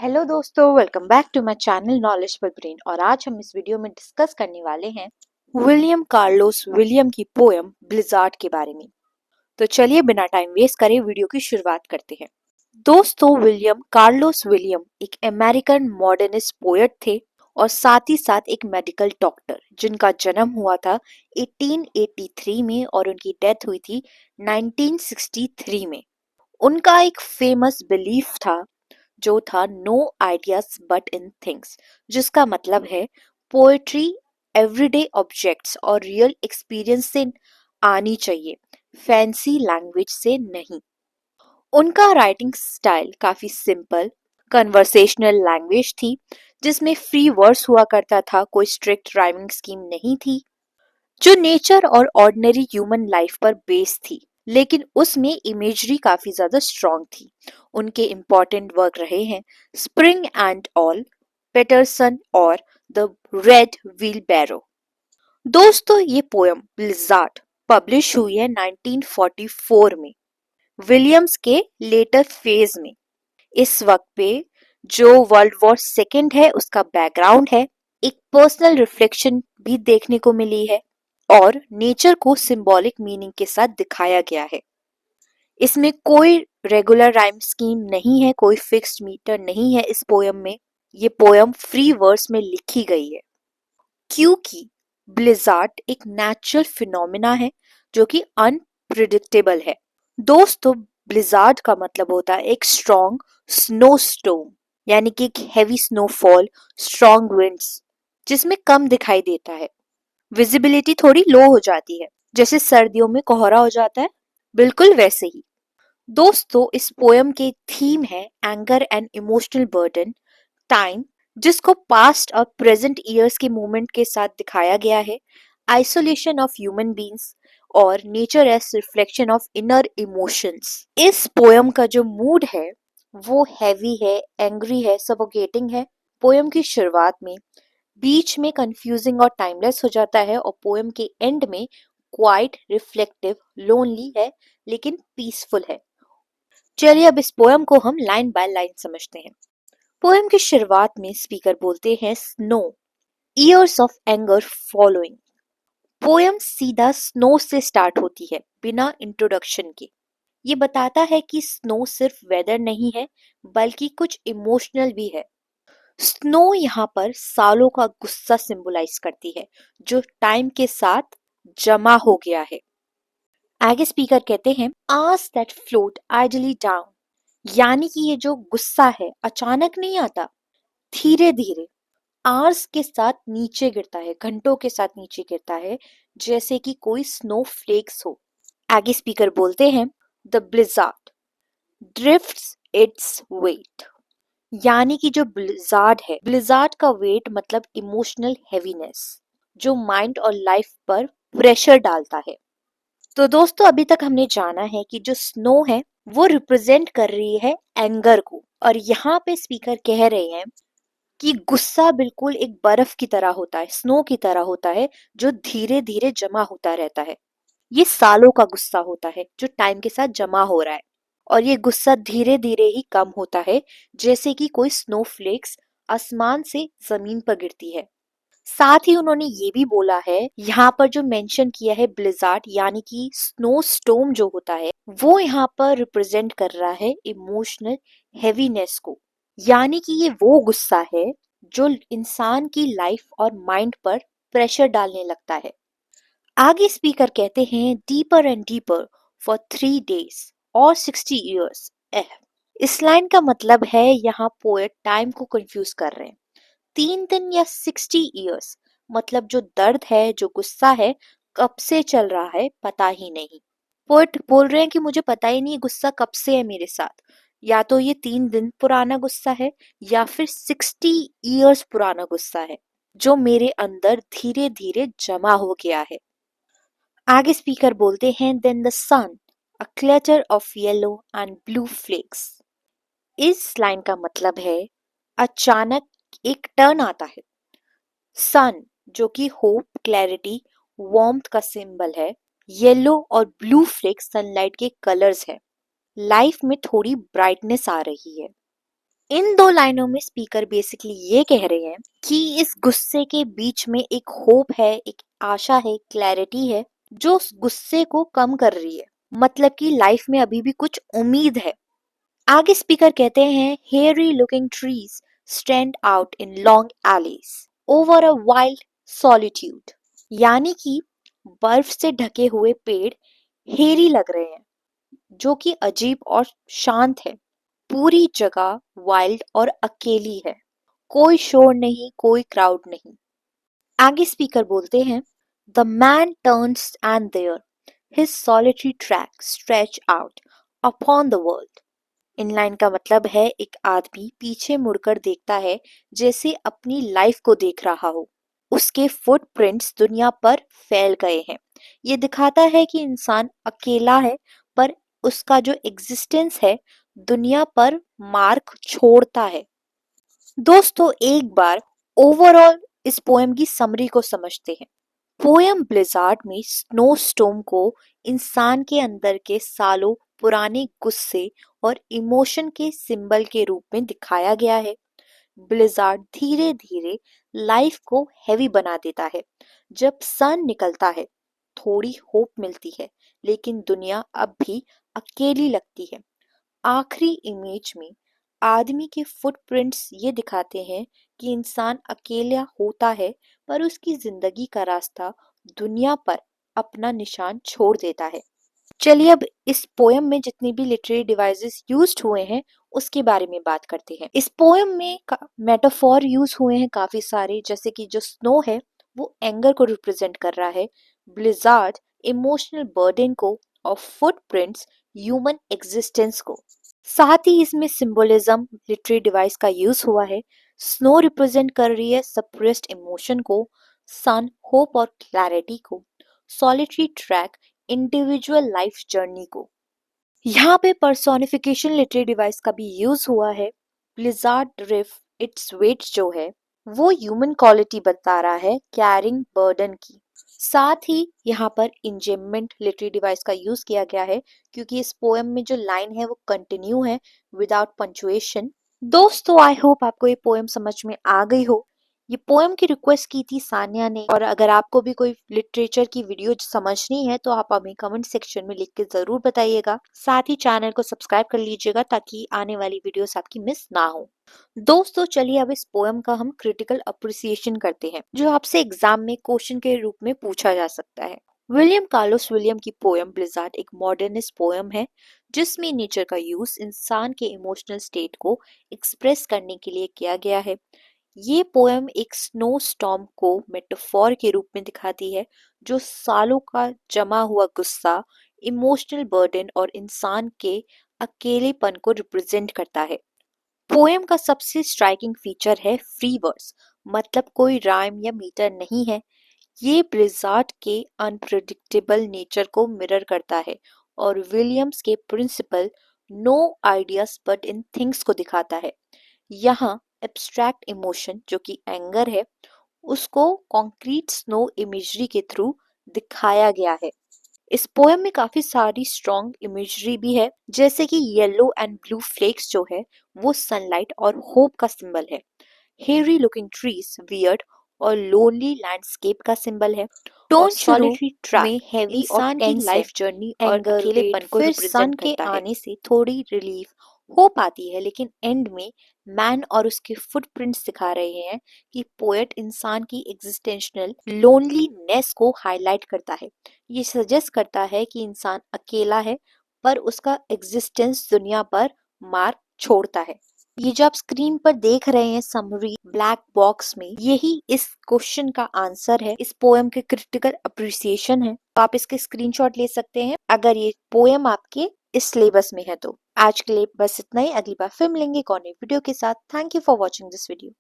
Hello दोस्तों, welcome back to my channel knowledgeful brain. और आज हम इस वीडियो में डिस्कस करने वाले हैं विलियम कार्लोस विलियम की पोयम ब्लिज़ार्ड के बारे में। तो चलिए बिना टाइम वेस्ट करे वीडियो की शुरुआत करते हैं। दोस्तों, विलियम कार्लोस विलियम एक अमेरिकन मॉडर्निस्ट पोएट थे और साथ ही साथ एक मेडिकल डॉक्टर, जिनका जन्म हुआ था 1883 में और उनकी डेथ हुई थी 1963 में। उनका एक फेमस बिलीफ था जो था no ideas but in things, जिसका मतलब है पोएट्री एवरीडे ऑब्जेक्ट्स और रियल एक्सपीरियंस से आनी चाहिए, फैंसी लैंग्वेज से नहीं। उनका राइटिंग स्टाइल काफी सिंपल कन्वर्सेशनल लैंग्वेज थी, जिसमें फ्री वर्ड्स हुआ करता था, कोई स्ट्रिक्ट राइमिंग स्कीम नहीं थी, जो नेचर और ऑर्डिनरी ह्यूमन लाइफ पर बेस्ड थी, लेकिन उसमें इमेजरी काफी ज्यादा स्ट्रॉन्ग थी। उनके इम्पोर्टेंट वर्क रहे हैं स्प्रिंग एंड ऑल, पेटरसन और द रेड व्हील बैरो। दोस्तों, ये पोयम ब्लिज़ार्ड पब्लिश हुई है 1944 में, विलियम्स के लेटर फेज में। इस वक्त पे जो वर्ल्ड वॉर सेकेंड है उसका बैकग्राउंड है, एक पर्सनल रिफ्लेक्शन भी देखने को मिली है और नेचर को सिंबॉलिक मीनिंग के साथ दिखाया गया है। इसमें कोई रेगुलर राइम स्कीम नहीं है, कोई फिक्स्ड मीटर नहीं है इस पोयम में। ये पोयम फ्री वर्स में लिखी गई है क्योंकि ब्लिज़ार्ड एक नेचुरल फिनोमिना है जो कि अनप्रिडिक्टेबल है। दोस्तों, ब्लिज़ार्ड का मतलब होता है एक स्ट्रॉन्ग स्नो स्टॉर्म, यानी कि एक हैवी स्नोफॉल, स्ट्रॉन्ग विंड्स, जिसमें कम दिखाई देता है, विजिबिलिटी थोड़ी लो हो जाती है, जैसे सर्दियों में कोहरा हो जाता है, बिल्कुल वैसे ही। दोस्तों, इस पोयम के थीम है anger and emotional burden, time जिसको पास्ट और प्रेजेंट ईयर्स के मूवमेंट के साथ दिखाया गया है, आइसोलेशन ऑफ ह्यूमन बीइंग्स और nature as reflection of inner emotions. इस पोयम का जो मूड है वो हैवी है, एंग्री है, सफोकेटिंग है। पोयम की शुरुआत में, बीच में कंफ्यूजिंग और टाइमलेस हो जाता है और पोयम के एंड में क्वाइट रिफ्लेक्टिव लोनली है लेकिन पीसफुल है। चलिए अब इस पोयम को हम लाइन बाय लाइन समझते हैं। पोयम की शुरुआत में स्पीकर बोलते हैं snow, years of anger following. Poem सीधा स्नो से स्टार्ट होती है बिना इंट्रोडक्शन के। ये बताता है कि स्नो सिर्फ वेदर नहीं है बल्कि कुछ इमोशनल भी है। स्नो यहाँ पर सालों का गुस्सा सिंबलाइज करती है जो टाइम के साथ जमा हो गया है। आगे स्पीकर कहते हैं आस दैट फ्लोट आइडली डाउन, यानी कि ये जो गुस्सा है अचानक नहीं आता, धीरे धीरे आवर्स के साथ नीचे गिरता है, घंटों के साथ नीचे गिरता है, जैसे कि कोई स्नो फ्लेक्स हो। आगे स्पीकर बोलते हैं the Blizzard drifts its weight, यानी कि जो ब्लिज़ार्ड है, ब्लिज़ार्ड का वेट मतलब इमोशनल हैवीनेस, जो माइंड और लाइफ पर प्रेशर डालता है। तो दोस्तों, अभी तक हमने जाना है कि जो स्नो है वो रिप्रेजेंट कर रही है एंगर को, और यहाँ पे स्पीकर कह रहे हैं कि गुस्सा बिल्कुल एक बर्फ की तरह होता है, स्नो की तरह होता है, जो धीरे धीरे जमा होता रहता है। ये सालों का गुस्सा होता है जो टाइम के साथ जमा हो रहा है, और ये गुस्सा धीरे धीरे ही कम होता है, जैसे कि कोई स्नोफ्लेक्स आसमान से जमीन पर गिरती है। साथ ही उन्होंने ये भी बोला है, यहाँ पर जो मेंशन किया है ब्लिज़ार्ड यानी कि स्नो स्टॉर्म जो होता है, वो यहाँ पर रिप्रेजेंट कर रहा है इमोशनल हैवीनेस को, यानी कि ये वो गुस्सा है जो इंसान की लाइफ और माइंड पर प्रेशर डालने लगता है। आगे स्पीकर कहते हैं deeper and deeper for 3 days और 60 years। इस लाइन का मतलब है यहाँ पोएट टाइम को कंफ्यूज कर रहे हैं। 3 दिन या 60 years, मतलब जो दर्द है, जो गुस्सा है, कब से चल रहा है पता ही नहीं। पोएट बोल रहे हैं कि मुझे पता ही नहीं गुस्सा कब से है मेरे साथ, या तो ये 3 दिन पुराना गुस्सा है या फिर 60 years पुराना गुस्सा है जो मेरे अंदर धीरे धीरे जमा हो गया है। आगे स्पीकर बोलते हैं then the sun, a clutter of yellow and blue flakes. इस लाइन का मतलब है अचानक एक टर्न आता है। सन जो कि होप, क्लैरिटी, वार्मथ का सिंबल है, येलो और ब्लू फ्लेक्स सनलाइट के कलर्स है, लाइफ में थोड़ी ब्राइटनेस आ रही है। इन दो लाइनों में स्पीकर बेसिकली ये कह रहे हैं कि इस गुस्से के बीच में एक होप है, एक आशा है, क्लैरिटी है जो उस गुस्से को कम कर रही है। मतलब कि लाइफ में अभी भी कुछ उम्मीद है। आगे स्पीकर कहते हैं, hairy looking trees stand out in long allies over a wild solitude. यानी कि बर्फ से ढके हुए पेड़ हेरी लग रहे हैं, जो कि अजीब और शांत है। पूरी जगह वाइल्ड और अकेली है, कोई शोर नहीं, कोई क्राउड नहीं। आगे स्पीकर बोलते हैं, the man turns and there his solitary track stretch out upon the world. इन लाइन का मतलब है, एक आदमी पीछे मुड़कर देखता है जैसे अपनी लाइफ को देख रहा हो। उसके फुटप्रिंट्स दुनिया पर फैल गए हैं। ये दिखाता है कि इंसान अकेला है, पर उसका जो एग्जिस्टेंस है दुनिया पर मार्क छोड़ता है। दोस्तों, एक बार ओवरऑल इस पोएम की समरी को समझते हैं। पोएम ब्लिज़ार्ड में स्नो स्टॉर्म को इंसान के अंदर के सालों पुराने गुस्से और इमोशन के सिंबल के रूप में दिखाया गया है। ब्लिज़ार्ड धीरे धीरे लाइफ को हैवी बना देता है। जब सन निकलता है थोड़ी होप मिलती है, लेकिन दुनिया अब भी अकेली लगती है। आखिरी इमेज में आदमी के फुटप्रिंट्स ये दिखाते हैं कि इंसान अकेला होता है, पर उसकी जिंदगी का रास्ता दुनिया पर अपना निशान छोड़ देता है। चलिए अब इस पोएम में जितनी भी लिटरेरी डिवाइसेस यूज्ड हुए हैं उसके बारे में बात करते हैं। इस पोएम में मेटाफोर यूज हुए हैं काफी सारे, जैसे कि जो स्नो है वो एंगर को रिप्रेजेंट कर रहा है, ब्लिज़ार्ड इमोशनल बर्डन को और फुटप्रिंट्स ह्यूमन एग्जिस्टेंस को। साथ ही इसमें सिंबोलिज्म लिटरेरी डिवाइस का यूज हुआ है। स्नो रिप्रेजेंट कर रही है सप्रेस्ड इमोशन को, सन होप और क्लैरिटी को, solitary track individual life journey को। यहाँ पे पर्सोनिफिकेशन लिटरेरी डिवाइस का भी यूज हुआ है। ब्लिज़ार्ड रिफ इट्स वेट जो है वो ह्यूमन क्वालिटी बता रहा है, कैरिंग बर्डन की। साथ ही यहाँ पर इंजेमेंट लिटरेरी डिवाइस का यूज किया गया है, क्योंकि इस पोएम में जो लाइन है वो कंटिन्यू है विदाउट पंचुएशन। दोस्तों, आई होप आपको ये पोएम समझ में आ गई हो। ये पोएम की रिक्वेस्ट की थी सान्या ने, और अगर आपको भी कोई लिटरेचर की वीडियो समझनी है तो आप हमें कमेंट सेक्शन में लिख के जरूर बताइएगा। साथ ही चैनल को सब्सक्राइब कर लीजिएगा ताकि आने वाली वीडियोस आपकी मिस ना हो। दोस्तों, चलिए अब इस पोएम का हम क्रिटिकल अप्रिसिएशन करते हैं, जो आपसे एग्जाम में क्वेश्चन के रूप में पूछा जा सकता है। विलियम कार्लोस विलियम की पोएम ब्लिज़ार्ड एक मॉडर्निस्ट पोएम है, जिसमें नेचर का यूज इंसान के इमोशनल स्टेट को एक्सप्रेस करने के लिए किया गया है। ये पोएम एक स्नो स्टॉर्म को मेटाफोर के रूप में दिखाती है, जो सालों का जमा हुआ गुस्सा, इमोशनल बर्डन और इंसान के अकेलेपन को रिप्रेजेंट करता है। पोएम का सबसे स्ट्राइकिंग फीचर है फ्री वर्स, मतलब कोई राइम या मीटर नहीं है। ये ब्लिज़ार्ड के अनप्रेडिक्टेबल नेचर को मिरर करता है और विलियम्स के principle no ideas but in things को दिखाता है। यहाँ एब्स्ट्रैक्ट इमोशन जो कि एंगर है, उसको कॉन्क्रीट स्नो इमेजरी के थ्रू दिखाया गया है। इस पोएम में काफी सारी स्ट्रॉन्ग इमेजरी भी है, जैसे कि येलो एंड ब्लू फ्लेक्स जो है वो सनलाइट और होप का सिंबल है। हेरी लुकिंग ट्रीज वियर्ड और लोनली लैंडस्केप का सिंबल है। टोन सॉलिटरी ट्रैक में हैवी और टेंस लाइफ जर्नी और अकेलेपन को रिप्रेजेंट करता है। आने से थोड़ी रिलीफ होप आती है, लेकिन एंड में मैन और उसके फुटप्रिंट्स दिखा रहे हैं कि पोएट इंसान की एग्जिस्टेंशनल लोनलीनेस को हाईलाइट करता है। ये सजेस्ट करता है कि इंसान अकेला है, पर उसका एग्जिस्टेंस दुनिया पर मार्क छोड़ता है। ये जो आप स्क्रीन पर देख रहे हैं समरी ब्लैक बॉक्स में, यही इस क्वेश्चन का आंसर है, इस पोएम के क्रिटिकल अप्रिसिएशन है। तो आप इसके स्क्रीनशॉट ले सकते हैं अगर ये पोएम आपके इस सिलेबस में है तो। आज के लिए बस इतना ही, अगली बार फिर मिलेंगे एक और नई वीडियो के साथ। Thank you for watching this video.